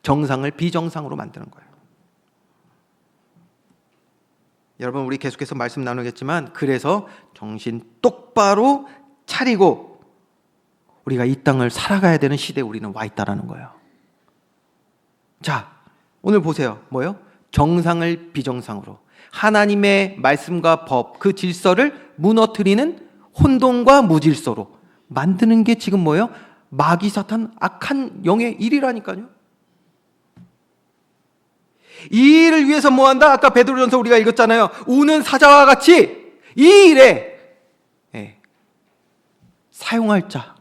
정상을 비정상으로 만드는 거예요. 여러분, 우리 계속해서 말씀 나누겠지만 그래서 정신 똑바로 차리고 우리가 이 땅을 살아가야 되는 시대에 우리는 와 있다라는 거예요. 자, 오늘 보세요. 뭐예요? 정상을 비정상으로, 하나님의 말씀과 법, 그 질서를 무너뜨리는 혼돈과 무질서로 만드는 게 지금 뭐예요? 마귀 사탄 악한 영의 일이라니까요. 이 일을 위해서 뭐한다? 아까 베드로전서 우리가 읽었잖아요. 우는 사자와 같이 이 일에 사용할 자,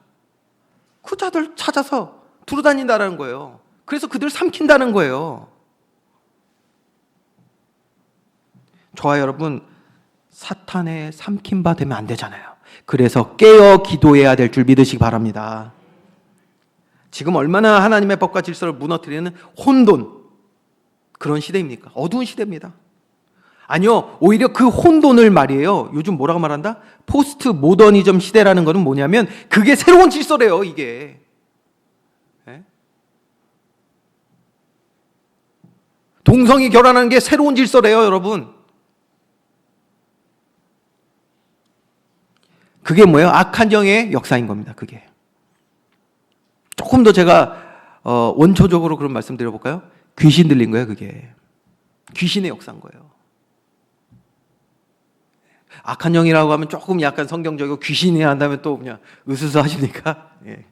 그 자들 찾아서 두루다닌다는 거예요. 그래서 그들을 삼킨다는 거예요. 저와 여러분, 사탄에 삼킨 바 되면 안 되잖아요. 그래서 깨어 기도해야 될 줄 믿으시기 바랍니다. 지금 얼마나 하나님의 법과 질서를 무너뜨리는 혼돈, 그런 시대입니까? 어두운 시대입니다. 아니요, 오히려 그 혼돈을 말이에요. 요즘 뭐라고 말한다? 포스트 모더니즘 시대라는 거는 뭐냐면 그게 새로운 질서래요, 이게. 네? 동성이 결혼하는 게 새로운 질서래요, 여러분. 그게 뭐예요? 악한 영의 역사인 겁니다, 그게. 조금 더 제가 원초적으로 그런 말씀 드려볼까요? 귀신 들린 거예요, 그게. 귀신의 역사인 거예요. 악한 영이라고 하면 조금 약간 성경적이고 귀신이 한다면 또 그냥 으스스 하십니까? 예.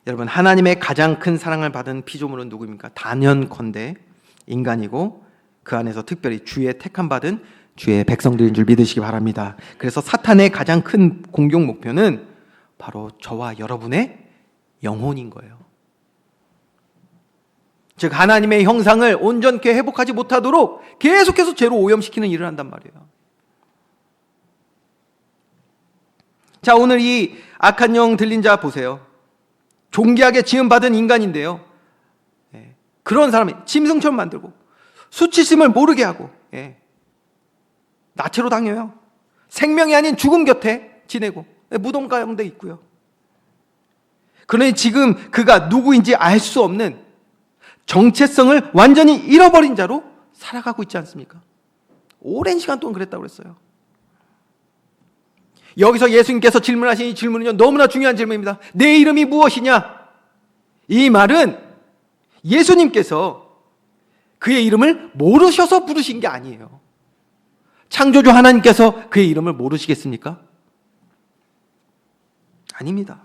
여러분, 하나님의 가장 큰 사랑을 받은 피조물은 누구입니까? 단연컨대 인간이고 그 안에서 특별히 주의 택함 받은 주의 백성들인 줄 믿으시기 바랍니다. 그래서 사탄의 가장 큰 공격 목표는 바로 저와 여러분의 영혼인 거예요. 즉 하나님의 형상을 온전케 회복하지 못하도록 계속해서 죄로 오염시키는 일을 한단 말이에요. 자, 오늘 이 악한 영 들린 자 보세요. 존귀하게 지음받은 인간인데요. 그런 사람이 짐승처럼 만들고 수치심을 모르게 하고 나체로 당해요. 생명이 아닌 죽음 곁에 지내고 무덤 가운데 있고요. 그러니 지금 그가 누구인지 알 수 없는 정체성을 완전히 잃어버린 자로 살아가고 있지 않습니까? 오랜 시간 동안 그랬다고 그랬어요. 여기서 예수님께서 질문하신 이 질문은요, 너무나 중요한 질문입니다. 내 이름이 무엇이냐? 이 말은 예수님께서 그의 이름을 모르셔서 부르신 게 아니에요. 창조주 하나님께서 그의 이름을 모르시겠습니까? 아닙니다.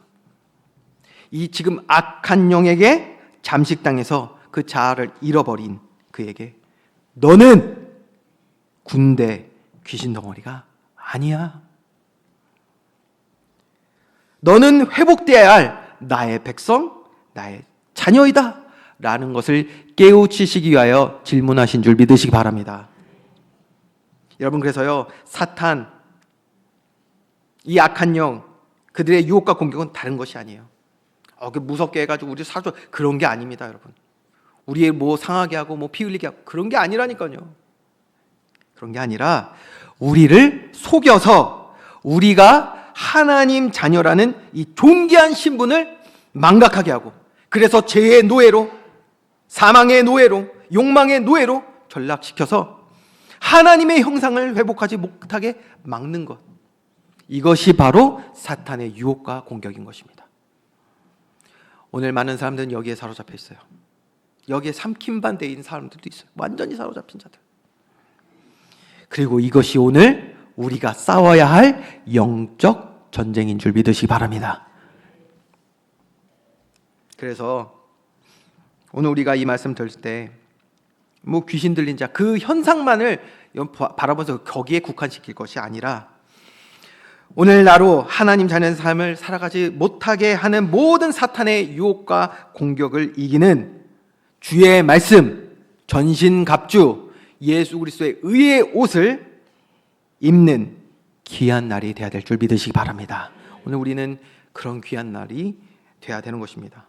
이 지금 악한 영에게 잠식당해서 그 자아를 잃어버린 그에게 너는 군대 귀신 덩어리가 아니야. 너는 회복되어야 할 나의 백성, 나의 자녀이다 라는 것을 깨우치시기 위하여 질문하신 줄 믿으시기 바랍니다. 여러분, 그래서요, 사탄, 이 악한 영, 그들의 유혹과 공격은 다른 것이 아니에요. 무섭게 해가지고 우리 사줘, 그런 게 아닙니다, 여러분. 우리의 뭐 상하게 하고 뭐 피 흘리게 하고 그런 게 아니라니까요. 그런 게 아니라 우리를 속여서 우리가 하나님 자녀라는 이 존귀한 신분을 망각하게 하고, 그래서 죄의 노예로, 사망의 노예로, 욕망의 노예로 전락시켜서 하나님의 형상을 회복하지 못하게 막는 것. 이것이 바로 사탄의 유혹과 공격인 것입니다. 오늘 많은 사람들은 여기에 사로잡혀 있어요. 여기에 삼킴반대인 사람들도 있어요. 완전히 사로잡힌 자들. 그리고 이것이 오늘 우리가 싸워야 할 영적 전쟁인 줄 믿으시기 바랍니다. 그래서 오늘 우리가 이 말씀 들을 때 뭐 귀신 들린 자 그 현상만을 바라보면서 거기에 국한시킬 것이 아니라 오늘 나로 하나님 자녀의 삶을 살아가지 못하게 하는 모든 사탄의 유혹과 공격을 이기는 주의 말씀, 전신갑주, 예수 그리스도의 의의 옷을 입는 귀한 날이 되어야 될 줄 믿으시기 바랍니다. 오늘 우리는 그런 귀한 날이 되어야 되는 것입니다.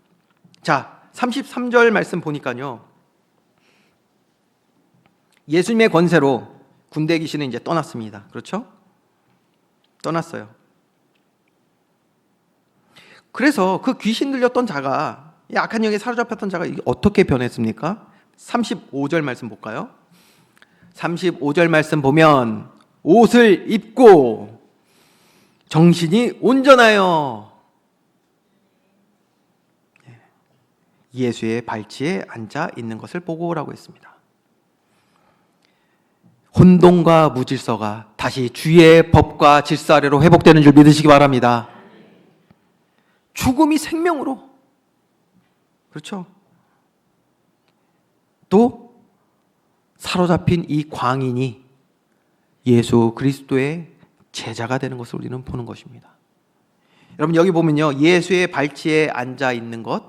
자, 33절 말씀 보니까요, 예수님의 권세로 군대 귀신은 이제 떠났습니다. 그렇죠? 떠났어요. 그래서 그 귀신 들렸던 자가, 악한 영에 사로잡혔던 자가 어떻게 변했습니까? 35절 말씀 볼까요? 35절 말씀 보면 옷을 입고 정신이 온전하여 예수의 발치에 앉아 있는 것을 보고라고 했습니다. 혼돈과 무질서가 다시 주의 법과 질서 아래로 회복되는 줄 믿으시기 바랍니다. 죽음이 생명으로, 그렇죠? 또 사로잡힌 이 광인이 예수 그리스도의 제자가 되는 것을 우리는 보는 것입니다. 여러분 여기 보면요, 예수의 발치에 앉아 있는 것,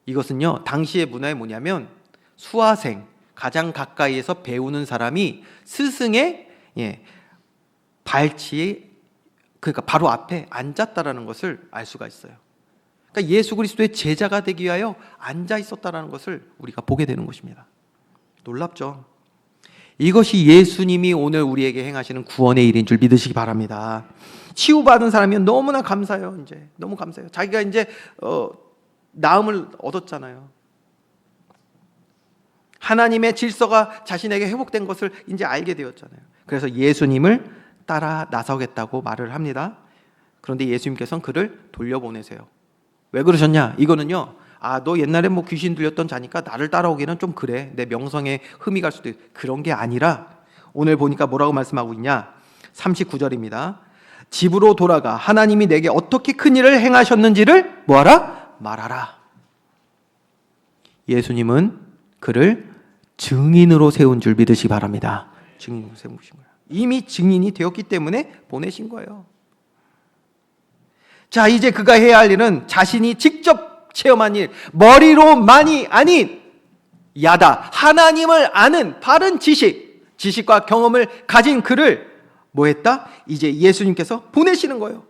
이것은요 당시의 문화에 뭐냐면 수화생, 가장 가까이에서 배우는 사람이 스승의 발치에, 그러니까 바로 앞에 앉았다라는 것을 알 수가 있어요. 그러니까 예수 그리스도의 제자가 되기 위하여 앉아 있었다라는 것을 우리가 보게 되는 것입니다. 놀랍죠? 이것이 예수님이 오늘 우리에게 행하시는 구원의 일인 줄 믿으시기 바랍니다. 치유받은 사람이면 너무나 감사해요. 이제 너무 감사해요. 자기가 이제 나음을 얻었잖아요. 하나님의 질서가 자신에게 회복된 것을 이제 알게 되었잖아요. 그래서 예수님을 따라 나서겠다고 말을 합니다. 그런데 예수님께서는 그를 돌려보내세요. 왜 그러셨냐? 이거는요, 너 옛날에 뭐 귀신 들렸던 자니까 나를 따라오기는 좀 그래, 내 명성에 흠이 갈 수도 있고, 그런 게 아니라 오늘 보니까 뭐라고 말씀하고 있냐? 39절입니다. 집으로 돌아가 하나님이 내게 어떻게 큰 일을 행하셨는지를 뭐하라? 말하라. 예수님은 그를 증인으로 세운 줄 믿으시기 바랍니다. 증인으로 세우신 거예요. 이미 증인이 되었기 때문에 보내신 거예요. 자, 이제 그가 해야 할 일은 자신이 직접 체험한 일, 머리로만이 아닌 야다, 하나님을 아는 바른 지식과 경험을 가진 그를 뭐 했다? 이제 예수님께서 보내시는 거예요.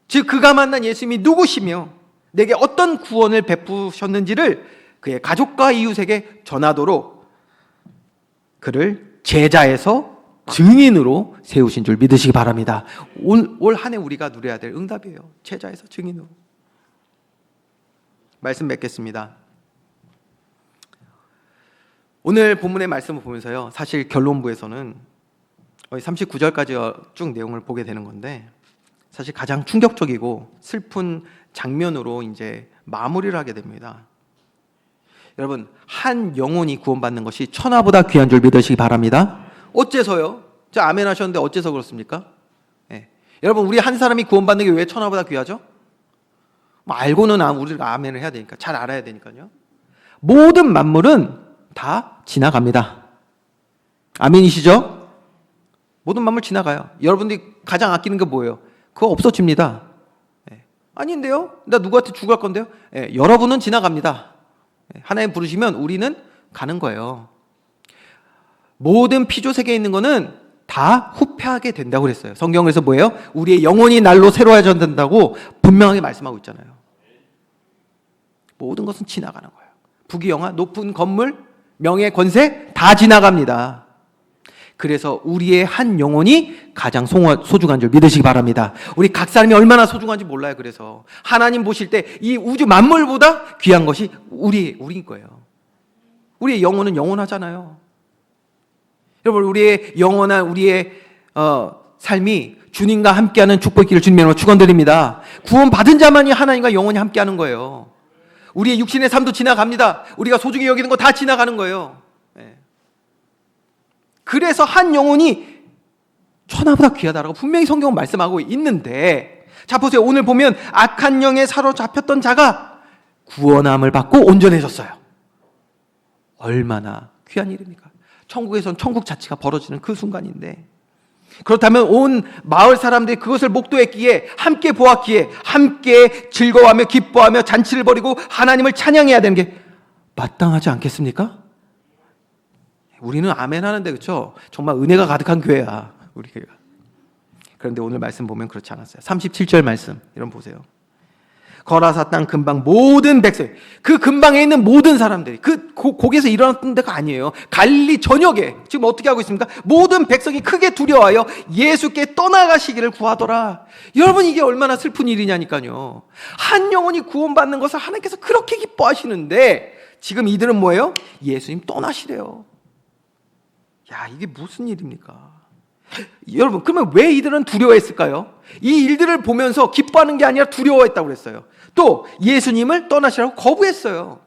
즉 그가 만난 예수님이 누구시며 내게 어떤 구원을 베푸셨는지를 그의 가족과 이웃에게 전하도록 그를 제자에서 증인으로 세우신 줄 믿으시기 바랍니다. 올 한 해 우리가 누려야 될 응답이에요. 제자에서 증인으로. 말씀 맺겠습니다. 오늘 본문의 말씀을 보면서요, 사실 결론부에서는 39절까지 쭉 내용을 보게 되는 건데, 사실 가장 충격적이고 슬픈 장면으로 이제 마무리를 하게 됩니다. 여러분, 한 영혼이 구원받는 것이 천하보다 귀한 줄 믿으시기 바랍니다. 어째서요? 저 아멘 하셨는데 어째서 그렇습니까? 여러분, 우리 한 사람이 구원받는 게 왜 천하보다 귀하죠? 뭐 알고는 우리가 아멘을 해야 되니까, 잘 알아야 되니까요. 모든 만물은 다 지나갑니다. 아멘이시죠? 모든 만물 지나가요. 여러분들이 가장 아끼는 게 뭐예요? 그거 없어집니다. 아닌데요? 나 누구한테 죽을 건데요? 여러분은 지나갑니다. 하나님 부르시면 우리는 가는 거예요. 모든 피조 세계에 있는 거는 다 후패하게 된다고 그랬어요. 성경에서 뭐예요? 우리의 영혼이 날로 새로워진다고 분명하게 말씀하고 있잖아요. 모든 것은 지나가는 거예요. 부귀영화, 높은 건물, 명예, 권세 다 지나갑니다. 그래서 우리의 한 영혼이 가장 소중한 줄 믿으시기 바랍니다. 우리 각 사람이 얼마나 소중한지 몰라요. 그래서 하나님 보실 때 이 우주 만물보다 귀한 것이 우리인 거예요. 우리의 영혼은 영원하잖아요. 여러분, 우리의 영원한 우리의 삶이 주님과 함께하는 축복의 길을 주님의 이름으로 축원드립니다. 구원받은 자만이 하나님과 영원히 함께하는 거예요. 우리의 육신의 삶도 지나갑니다. 우리가 소중히 여기는 거 다 지나가는 거예요. 그래서 한 영혼이 천하보다 귀하다라고 분명히 성경은 말씀하고 있는데, 자 보세요. 오늘 보면 악한 영에 사로잡혔던 자가 구원함을 받고 온전해졌어요. 얼마나 귀한 일입니까? 천국에선 천국 자체가 벌어지는 그 순간인데, 그렇다면 온 마을 사람들이 그것을 목도했기에, 함께 보았기에 함께 즐거워하며 기뻐하며 잔치를 벌이고 하나님을 찬양해야 되는 게 마땅하지 않겠습니까? 우리는 아멘 하는데, 그렇죠? 정말 은혜가 가득한 교회야, 우리 교회가. 그런데 오늘 말씀 보면 그렇지 않았어요. 37절 말씀 이런 보세요. 거라사 땅 근방 모든 백성, 그 근방에 있는 모든 사람들이, 거기에서 일어났던 데가 아니에요. 갈릴리 전역에 지금 어떻게 하고 있습니까? 모든 백성이 크게 두려워하여 예수께 떠나가시기를 구하더라. 여러분, 이게 얼마나 슬픈 일이냐니까요. 한 영혼이 구원받는 것을 하나님께서 그렇게 기뻐하시는데 지금 이들은 뭐예요? 예수님 떠나시래요. 야, 이게 무슨 일입니까? 여러분, 그러면 왜 이들은 두려워했을까요? 이 일들을 보면서 기뻐하는 게 아니라 두려워했다고 그랬어요. 또 예수님을 떠나시라고 거부했어요.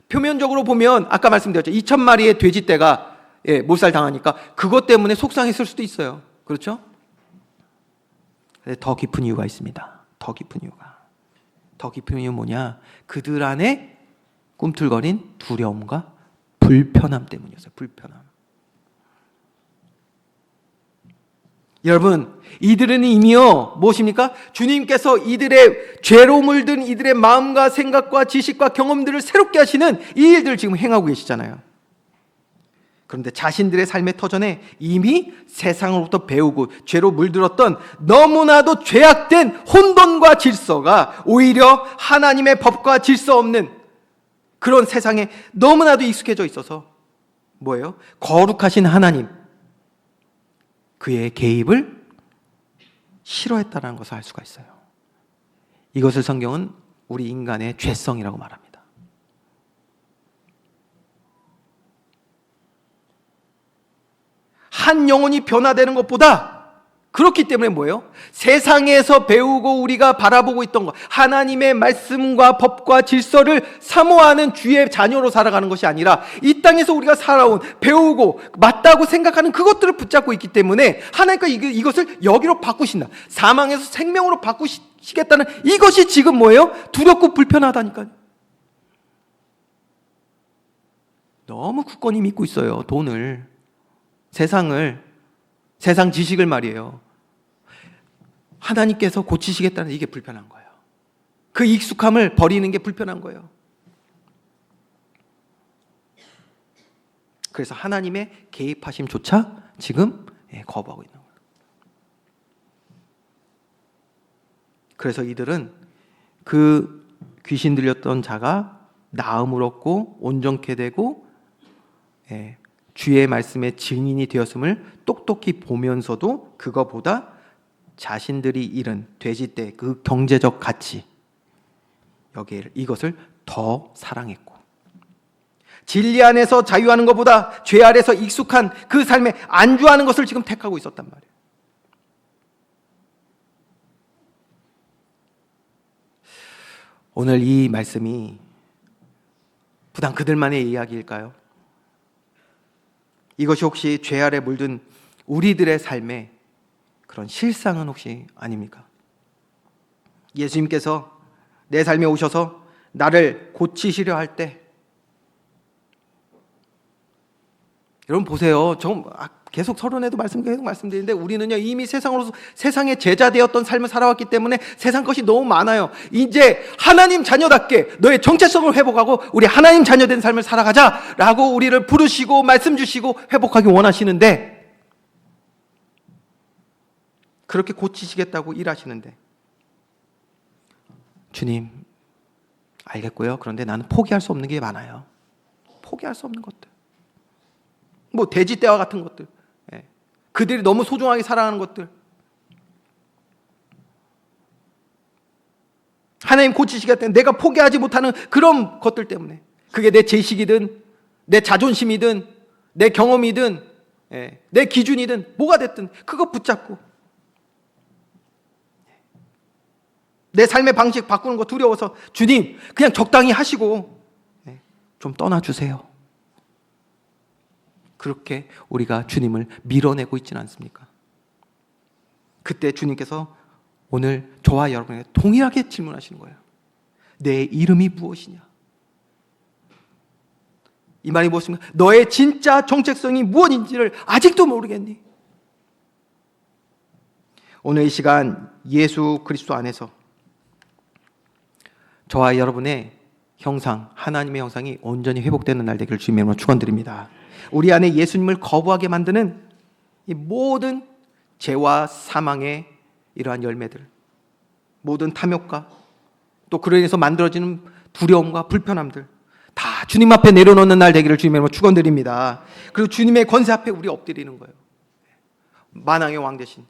표면적으로 보면 아까 말씀드렸죠. 2,000마리의 돼지떼가 몰살당하니까 그것 때문에 속상했을 수도 있어요. 그렇죠? 근데 더 깊은 이유가 있습니다. 더 깊은 이유는 뭐냐? 그들 안에 꿈틀거린 두려움과 불편함 때문이었어요. 불편함. 여러분, 이들은 이미요 무엇입니까? 주님께서 이들의 죄로 물든 이들의 마음과 생각과 지식과 경험들을 새롭게 하시는 이 일들을 지금 행하고 계시잖아요. 그런데 자신들의 삶의 터전에 이미 세상으로부터 배우고 죄로 물들었던 너무나도 죄악된 혼돈과 질서가 오히려 하나님의 법과 질서 없는 그런 세상에 너무나도 익숙해져 있어서 뭐예요? 거룩하신 하나님, 그의 개입을 싫어했다는 것을 알 수가 있어요. 이것을 성경은 우리 인간의 죄성이라고 말합니다. 한 영혼이 변화되는 것보다, 그렇기 때문에 뭐예요? 세상에서 배우고 우리가 바라보고 있던 것, 하나님의 말씀과 법과 질서를 사모하는 주의 자녀로 살아가는 것이 아니라 이 땅에서 우리가 살아온, 배우고 맞다고 생각하는 그것들을 붙잡고 있기 때문에 하나님께서 이것을 여기로 바꾸신다. 사망에서 생명으로 바꾸시겠다는 이것이 지금 뭐예요? 두렵고 불편하다니까요. 너무 굳건히 믿고 있어요. 돈을, 세상을, 세상 지식을 말이에요. 하나님께서 고치시겠다는 이게 불편한 거예요. 그 익숙함을 버리는 게 불편한 거예요. 그래서 하나님의 개입하심조차 지금 거부하고 있는 거예요. 그래서 이들은 그 귀신 들렸던 자가 나음을 얻고 온전케 되고 주의 말씀의 증인이 되었음을 똑똑히 보면서도 그거보다 자신들이 잃은 돼지떼 그 경제적 가치, 이것을 더 사랑했고, 진리 안에서 자유하는 것보다 죄 아래서 익숙한 그 삶에 안주하는 것을 지금 택하고 있었단 말이에요. 오늘 이 말씀이 부당 그들만의 이야기일까요? 이것이 혹시 죄 아래 물든 우리들의 삶의 그런 실상은 혹시 아닙니까? 예수님께서 내 삶에 오셔서 나를 고치시려 할 때, 여러분 보세요. 계속 서론에도 계속 말씀드리는데 우리는요 이미 세상의 제자 되었던 삶을 살아왔기 때문에 세상 것이 너무 많아요. 이제 하나님 자녀답게 너의 정체성을 회복하고 우리 하나님 자녀된 삶을 살아가자라고 우리를 부르시고 말씀 주시고 회복하기 원하시는데, 그렇게 고치시겠다고 일하시는데, 주님 알겠고요. 그런데 나는 포기할 수 없는 게 많아요. 포기할 수 없는 것들, 뭐 돼지떼와 같은 것들, 그들이 너무 소중하게 사랑하는 것들, 하나님 고치시겠다는 내가 포기하지 못하는 그런 것들 때문에, 그게 내 지식이든 내 자존심이든 내 경험이든 내 기준이든 뭐가 됐든 그거 붙잡고 내 삶의 방식 바꾸는 거 두려워서 주님 그냥 적당히 하시고 좀 떠나주세요. 그렇게 우리가 주님을 밀어내고 있지는 않습니까? 그때 주님께서 오늘 저와 여러분에게 동일하게 질문하시는 거예요. 내 이름이 무엇이냐? 이 말이 무엇입니까? 너의 진짜 정체성이 무엇인지를 아직도 모르겠니? 오늘 이 시간 예수 그리스도 안에서 저와 여러분의 형상, 하나님의 형상이 온전히 회복되는 날 되기를 주님의 이름으로 축원드립니다. 우리 안에 예수님을 거부하게 만드는 이 모든 죄와 사망의 이러한 열매들, 모든 탐욕과 또 그로 인해서 만들어지는 두려움과 불편함들 다 주님 앞에 내려놓는 날 되기를 주님의 이름으로 축원드립니다. 그리고 주님의 권세 앞에 우리 엎드리는 거예요. 만왕의 왕 되신,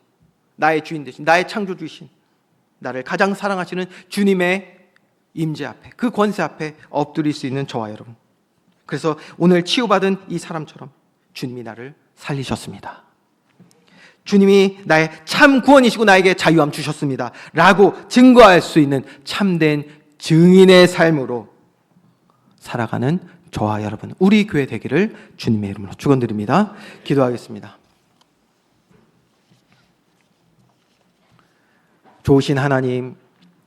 나의 주인 되신, 나의 창조주이신, 나를 가장 사랑하시는 주님의 임재 앞에, 그 권세 앞에 엎드릴 수 있는 저와 여러분. 그래서 오늘 치유받은 이 사람처럼 주님이 나를 살리셨습니다. 주님이 나의 참 구원이시고 나에게 자유함 주셨습니다 라고 증거할 수 있는 참된 증인의 삶으로 살아가는 저와 여러분, 우리 교회 되기를 주님의 이름으로 축원드립니다. 기도하겠습니다. 좋으신 하나님,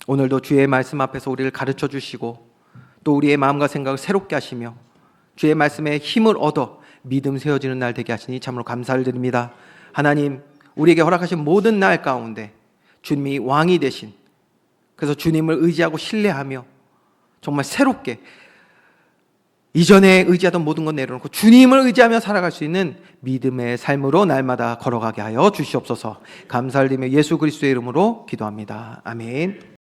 오늘도 주의 말씀 앞에서 우리를 가르쳐 주시고 또 우리의 마음과 생각을 새롭게 하시며 주의 말씀에 힘을 얻어 믿음 세워지는 날 되게 하시니 참으로 감사를 드립니다. 하나님, 우리에게 허락하신 모든 날 가운데 주님이 왕이 되신, 그래서 주님을 의지하고 신뢰하며 정말 새롭게 이전에 의지하던 모든 건 내려놓고 주님을 의지하며 살아갈 수 있는 믿음의 삶으로 날마다 걸어가게 하여 주시옵소서. 감사를 드리며 예수 그리스도의 이름으로 기도합니다. 아멘.